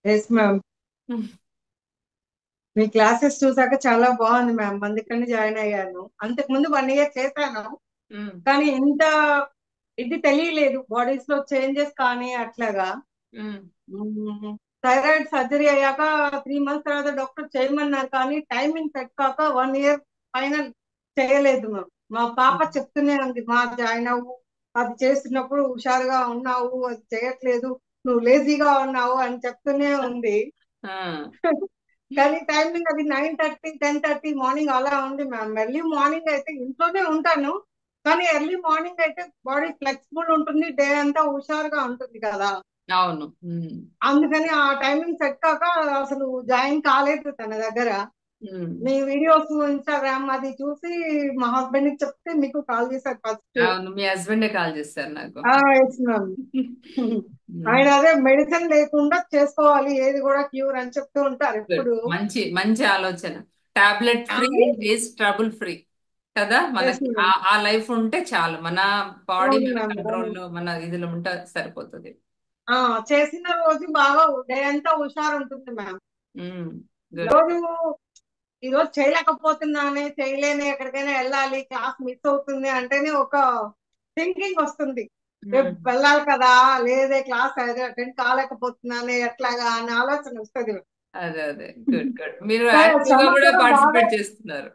Yes ma'am. మీ classes చూసాక చాలా బాగుంది మ్యామ్, అందుకని జాయిన్ అయ్యాను. అంతకు ముందు 1 ఇయర్ చేశాను, ఉమ్, కానీ ఇంత ఇది తెలియలేదు బాడీస్ లో చేంజెస్ కానీ అట్లాగా. ఉమ్, థైరాయిడ్ సర్జరీ అయ్యాక 3 మంత్స్ తర్వాత డాక్టర్ చేయమన్నారు, కానీ టైమింగ్ సెట్ కాక 1 ఇయర్ ఫైనల్ చేయలేదు మ్యామ్. మా పాప ఉమ్. చెప్తూనే ఉంది, మా జాయిన్ అవ్వు, అది చేస్తున్నప్పుడు హుషారుగా ఉన్నావు, అది చేయట్లేదు, నువ్వు లేజీగా ఉన్నావు అని చెప్తూనే ఉంది. ఆ, కానీ టైమింగ్ అది 9:30 10:30 మార్నింగ్ అలా ఉంది మ్యామ్. ఎర్లీ మార్నింగ్ అయితే ఇంట్లోనే ఉంటాను, కానీ ఎర్లీ మార్నింగ్ అయితే బాడీ ఫ్లెక్సిబుల్ ఉంటుంది, డే అంతా హుషారుగా ఉంటుంది కదా. అవును. ఉమ్, అందుకని ఆ టైమింగ్ సెట్ కాక అసలు జాయిన్ కాలేదు తన దగ్గర. ఉమ్. మీ వీడియోస్ ఇన్స్టాగ్రామ్ అది చూసి మా హస్బెండ్ కి చెప్తే మీకు కాల్ చేశారు ఫస్ట్. అవును, మీ హస్బెండే కాల్ చేస్తారు నాకు. Yes ma'am. ఉమ్. ఆయన అదే మెడిసిన్ లేకుండా చేసుకోవాలి ఏది కూడా క్యూర్ అని చెప్తూ ఉంటారు గుడ్. ఎప్పుడు. మంచి మంచి ఆలోచన. Tablet free, is trouble free కదా. ఎస్ మనకి ఆ మ్యామ్. ఆ లైఫ్ ఉంటే చాలు. మన బాడీ అవును మన మ్యామ్, అవును. కంట్రోల్లో, మన ఇదిలో ఉంటే సరిపోతుంది. ఆ చేసిన రోజు బాగా డే అంతా హుషారు ఉంటుంది మ్యామ్. గుడ్. రోజు ఈ రోజు చేయలేకపోతున్నానే, చేయలేని, ఎక్కడికైనా వెళ్ళాలి, క్లాస్ మిస్ అవుతుంది అంటేనే ఒక థింకింగ్ వస్తుంది. రేపు వెళ్ళాలి కదా, లేదే క్లాస్ అదే అటెండ్ కాలేకపోతున్నానే ఎట్లాగా అనే ఆలోచన వస్తుంది. అదే అదే. Good good. మీరు యాక్టివ్ గా స్టమక్ కూడా కూడా బాగా. పార్టిసిపేట్ చేస్తున్నారు.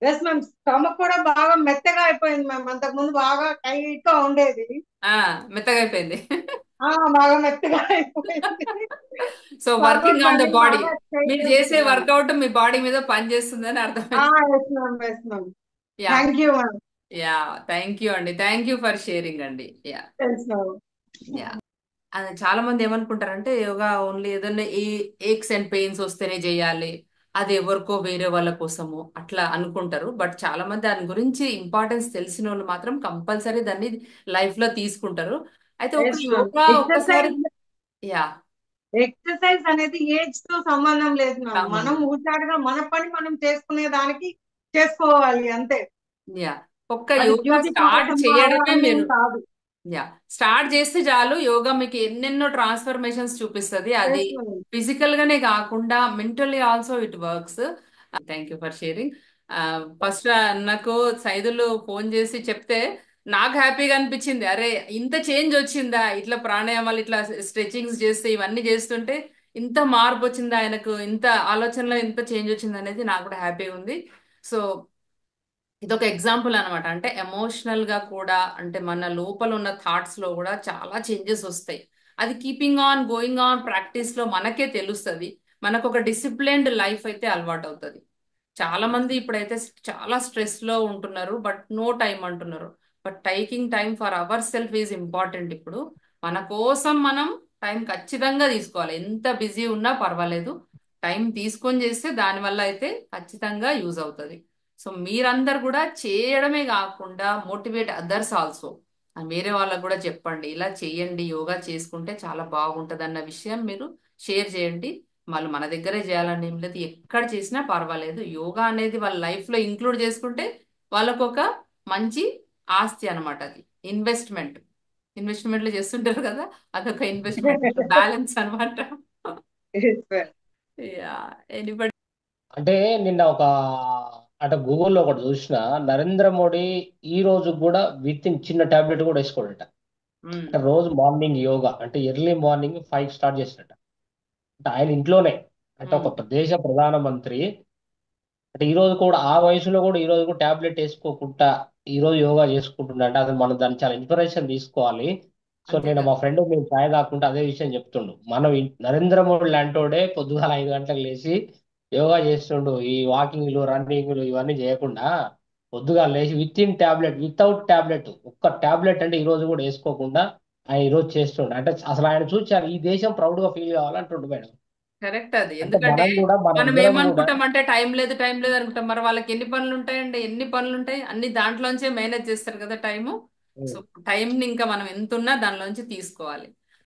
ఎస్ మ్యామ్, స్టమక్ కూడా బాగా మెత్తగా అయిపోయింది మ్యామ్. అంతకు ముందు బాగా టైట్ గా ఉండేది. ఆ, మెత్తగా అయిపోయింది. బాగా మెత్తగా అయిపోయింది. So workout working on the timing body. బాగా మీరు చేంజ్ చేసే అవుతుంది మ్యామ్. వర్కౌట్ మీ బాడీ మీద పని చేస్తుందని అర్థమైంది. Yes ma'am, yes ma'am. Ya. Thank you ma'am. Ya. Thank you అండి, థ్యాంక్ యూ ఫర్ షేరింగ్ అండి. యా. Yes ma'am. యా. అది చాలా మంది ఏమనుకుంటారంటే యోగా ఓన్లీ ఏదైనా ఏక్స్ అండ్ పెయిన్స్ వస్తేనే చేయాలి, అది ఎవరికో వేరే వాళ్ళ కోసము అట్లా అనుకుంటారు. బట్ చాలా మంది దాని గురించి ఇంపార్టెన్స్ తెలిసిన వాళ్ళు మాత్రం కంపల్సరీ దాన్ని లైఫ్ లో తీసుకుంటారు. అయితే ఒక ఎస్ మ్యామ్. యోగా ఒక్కసారి. Exercise yeah. ఎక్సర్సైజ్ అనేది ఏజ్ తో సంబంధం లేదు మ్యామ్. మనం సంబంధం. హుషారుగా మన పని మనం చేసుకునే దానికి చేసుకోవాలి అంతే. యా. ఒక్క అది యోగా బ్యూటీ స్టార్ట్ కోసము అలా చేయడమే అని ఏం మీరు. కాదు. యా. స్టార్ట్ చేస్తే చాలు, యోగా మీకు ఎన్నెన్నో ట్రాన్స్ఫర్మేషన్స్ చూపిస్తుంది. అది ఎస్ మ్యామ్. ఫిజికల్ గానే కాకుండా mentally also it works. Thank you for sharing. First నాకు సైదులు ఫోన్ చేసి చెప్తే నాకు హ్యాపీగా అనిపించింది. అరే, ఇంత చేంజ్ వచ్చిందా, ఇట్లా ప్రాణాయామాలు ఇట్లా స్ట్రెచింగ్స్ చేస్తే ఇవన్నీ చేస్తుంటే ఇంత మార్పు వచ్చిందా ఆయనకు, ఇంత ఆలోచనలో ఇంత చేంజ్ వచ్చింది అనేది నాకు కూడా హ్యాపీగా ఉంది. సో ఇదొక ఎగ్జాంపుల్ అనమాట. అంటే ఎమోషనల్ గా కూడా, అంటే మన లోపల ఉన్న థాట్స్ లో కూడా చాలా చేంజెస్ వస్తాయి. అది keeping on going on practice లో మనకే తెలుస్తుంది. మనకు ఒక డిసిప్లిన్డ్ లైఫ్ అయితే అలవాటు అవుతుంది. చాలా మంది ఇప్పుడైతే చాలా స్ట్రెస్ లో ఉంటున్నారు, బట్ నో టైం అంటున్నారు. But taking time for our self is important. ఇప్పుడు మన కోసం మనం టైం ఖచ్చితంగా తీసుకోవాలి. ఎంత బిజీ ఉన్నా పర్వాలేదు, టైం తీసుకొని చేస్తే దానివల్ల అయితే ఖచ్చితంగా యూజ్ అవుతుంది. సో మీరందరు కూడా చేయడమే కాకుండా మోటివేట్ అదర్స్ ఆల్సో. వేరే వాళ్ళకు కూడా చెప్పండి, ఇలా చేయండి, యోగా చేసుకుంటే చాలా బాగుంటది అన్న విషయం మీరు షేర్ చేయండి. వాళ్ళు మన దగ్గరే చేయాలని ఏం లేదు, ఎక్కడ చేసినా పర్వాలేదు. యోగా అనేది వాళ్ళ లైఫ్ లో ఇంక్లూడ్ చేసుకుంటే వాళ్ళకు ఒక మంచి ఆస్తి అనమాట. అది ఇన్వెస్ట్మెంట్. ఇన్వెస్ట్మెంట్లు చేస్తుంటారు కదా, అదొక ఇన్వెస్ట్మెంట్ బ్యాలెన్స్ అనమాట. Yes ma'am. యా. ఎనీబడి. అంటే నిన్న అంటే గూగుల్లో ఒకటి చూసిన, నరేంద్ర మోడీ ఈ రోజు కూడా విత్ ఇన్ చిన్న టాబ్లెట్ కూడా వేసుకోడట. అంటే రోజు మార్నింగ్ యోగా అంటే ఎర్లీ మార్నింగ్ 5 స్టార్ట్ చేసినట్ట. అంటే ఆయన ఇంట్లోనే, అంటే ఒక దేశ ప్రధానమంత్రి, అంటే ఈ రోజు కూడా ఆ వయసులో కూడా ఈ రోజు కూడా టాబ్లెట్ వేసుకోకుండా ఈ రోజు యోగా చేసుకుంటుండంటే అసలు మనం దాన్ని చాలా ఇన్స్పిరేషన్ తీసుకోవాలి. సో అంతే నేను కదా. మా ఫ్రెండ్ మేము ఛాయ్ తాకుంటే అదే విషయం చెప్తుండు. మనం నరేంద్ర మోడీ లాంటోడే పొద్దుగాల 5 గంటలకు లేచి యోగా చేస్తుండు. ఈ వాకింగ్లు రన్నింగ్లు ఇవన్నీ చేయకుండా పొద్దుగాల లేచి with in tablet without tablet ఒక్క టాబ్లెట్ అంటే ఈ రోజు కూడా వేసుకోకుండా ఆయన ఈ రోజు చేస్తుండు. అంటే అసలు ఆయన చూచారు ఈ దేశం ప్రౌడ్ గా ఫీల్ కావాలంటుండు మేడం. కరెక్ట్ అది. అంటే ఎందుకంటే మనం కూడా మనం మనందరం కూడా ఏమనుకుంటాం అంటే టైం లేదు టైం లేదు అనుకుంటాం. మరి వాళ్ళకి ఎన్ని పనులు ఉంటాయండి, ఎన్ని పనులు ఉంటాయి, అన్ని దాంట్లోంచే మేనేజ్ చేస్తారు కదా టైము. సో టైంని ఇంకా మనం ఎంత ఉన్నా దానిలోంచి తీసుకోవాలి.